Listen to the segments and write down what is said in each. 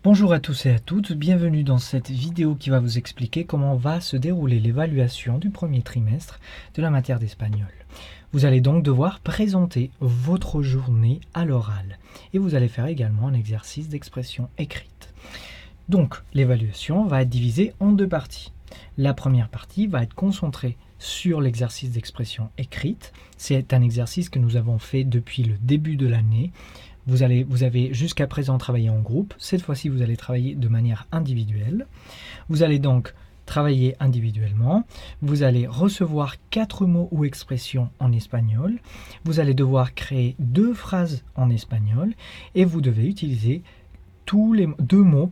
Bonjour à tous et à toutes, bienvenue dans cette vidéo qui va vous expliquer comment va se dérouler l'évaluation du premier trimestre de la matière d'espagnol. Vous allez donc devoir présenter votre journée à l'oral et vous allez faire également un exercice d'expression écrite. Donc l'évaluation va être divisée en deux parties. La première partie va être concentrée sur l'exercice d'expression écrite. C'est un exercice que nous avons fait depuis le début de l'année. Vous avez jusqu'à présent travaillé en groupe. Cette fois-ci, vous allez travailler de manière individuelle. Vous allez donc travailler individuellement. Vous allez recevoir 4 mots ou expressions en espagnol. Vous allez devoir créer 2 phrases en espagnol et vous devez utiliser tous les 2 mots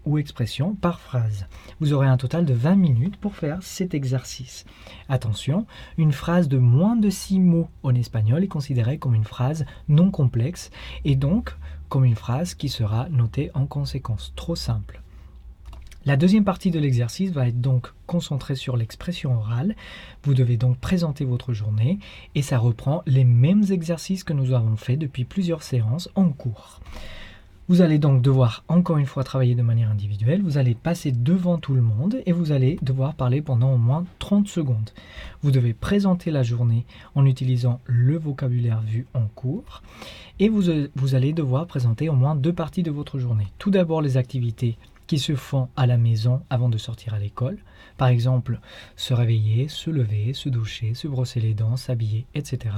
ou expressions par phrase. Vous aurez un total de 20 minutes pour faire cet exercice. Attention, une phrase de moins de 6 mots en espagnol est considérée comme une phrase non complexe et donc comme une phrase qui sera notée en conséquence. Trop simple. La deuxième partie de l'exercice va être donc concentrée sur l'expression orale. Vous devez donc présenter votre journée et ça reprend les mêmes exercices que nous avons fait depuis plusieurs séances en cours. Vous allez donc devoir encore une fois travailler de manière individuelle, vous allez passer devant tout le monde et vous allez devoir parler pendant au moins 30 secondes. Vous devez présenter la journée en utilisant le vocabulaire vu en cours et vous allez devoir présenter au moins 2 parties de votre journée. Tout d'abord les activités qui se font à la maison avant de sortir à l'école. Par exemple, se réveiller, se lever, se doucher, se brosser les dents, s'habiller, etc.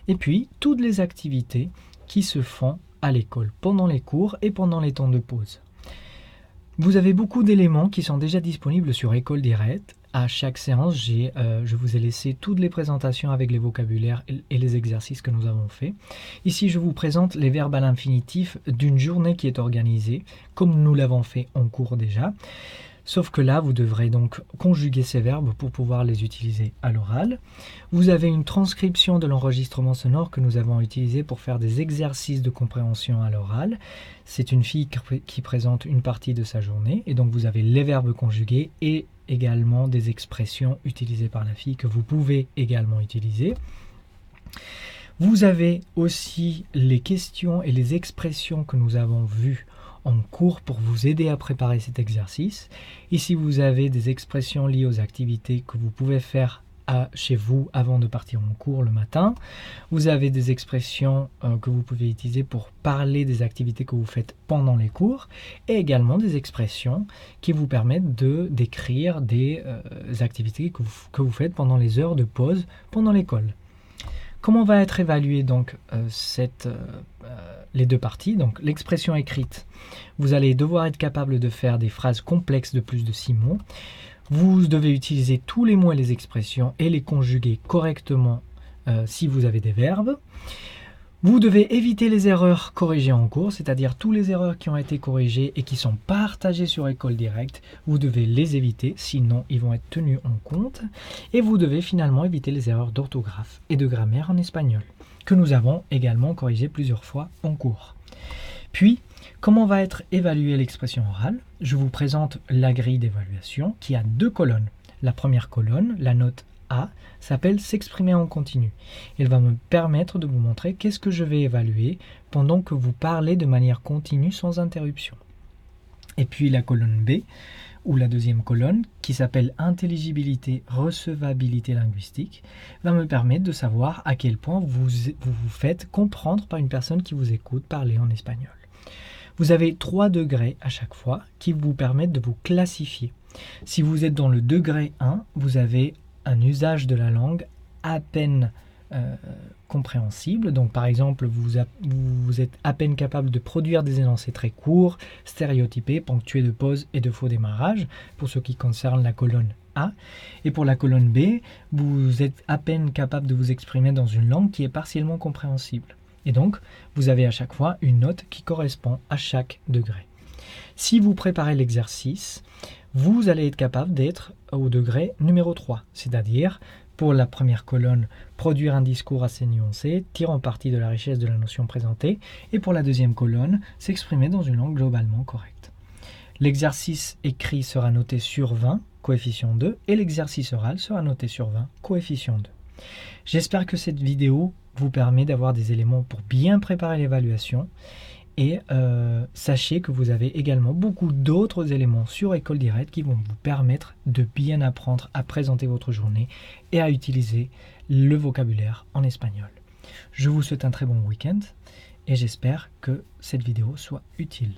Et puis, toutes les activités qui se font à l'école, pendant les cours et pendant les temps de pause. Vous avez beaucoup d'éléments qui sont déjà disponibles sur École Directe. À chaque séance, je vous ai laissé toutes les présentations avec les vocabulaires et les exercices que nous avons faits. Ici, je vous présente les verbes à l'infinitif d'une journée qui est organisée, comme nous l'avons fait en cours déjà. Sauf que là, vous devrez donc conjuguer ces verbes pour pouvoir les utiliser à l'oral. Vous avez une transcription de l'enregistrement sonore que nous avons utilisé pour faire des exercices de compréhension à l'oral. C'est une fille qui présente une partie de sa journée et donc vous avez les verbes conjugués et également des expressions utilisées par la fille que vous pouvez également utiliser. Vous avez aussi les questions et les expressions que nous avons vues en cours pour vous aider à préparer cet exercice. Ici, vous avez des expressions liées aux activités que vous pouvez faire chez vous avant de partir en cours le matin. Vous avez des expressions que vous pouvez utiliser pour parler des activités que vous faites pendant les cours et également des expressions qui vous permettent de décrire des activités que vous faites pendant les heures de pause pendant l'école. Comment va être évaluée donc les 2 parties? Donc l'expression écrite, vous allez devoir être capable de faire des phrases complexes de plus de 6 mots. Vous devez utiliser tous les mots et les expressions et les conjuguer correctement si vous avez des verbes. Vous devez éviter les erreurs corrigées en cours, c'est-à-dire toutes les erreurs qui ont été corrigées et qui sont partagées sur École Directe, vous devez les éviter, sinon ils vont être tenus en compte. Et vous devez finalement éviter les erreurs d'orthographe et de grammaire en espagnol, que nous avons également corrigées plusieurs fois en cours. Puis, comment va être évaluée l'expression orale? Je vous présente la grille d'évaluation qui a 2 colonnes. La première colonne, la note A, s'appelle s'exprimer en continu. Elle va me permettre de vous montrer qu'est-ce que je vais évaluer pendant que vous parlez de manière continue sans interruption. Et puis la colonne B, ou la deuxième colonne, qui s'appelle intelligibilité, recevabilité linguistique, va me permettre de savoir à quel point vous faites comprendre par une personne qui vous écoute parler en espagnol. Vous avez 3 degrés à chaque fois qui vous permettent de vous classifier. Si vous êtes dans le degré 1, vous avez un usage de la langue à peine compréhensible. Donc par exemple, vous êtes à peine capable de produire des énoncés très courts, stéréotypés, ponctués de pauses et de faux démarrages, pour ce qui concerne la colonne A. Et pour la colonne B, vous êtes à peine capable de vous exprimer dans une langue qui est partiellement compréhensible. Et donc, vous avez à chaque fois une note qui correspond à chaque degré. Si vous préparez l'exercice, vous allez être capable d'être au degré numéro 3, c'est-à-dire pour la première colonne, produire un discours assez nuancé, tirant parti de la richesse de la notion présentée, et pour la deuxième colonne, s'exprimer dans une langue globalement correcte. L'exercice écrit sera noté sur 20, coefficient 2, et l'exercice oral sera noté sur 20, coefficient 2. J'espère que cette vidéo vous permet d'avoir des éléments pour bien préparer l'évaluation Et sachez que vous avez également beaucoup d'autres éléments sur École Directe qui vont vous permettre de bien apprendre à présenter votre journée et à utiliser le vocabulaire en espagnol. Je vous souhaite un très bon week-end et j'espère que cette vidéo soit utile.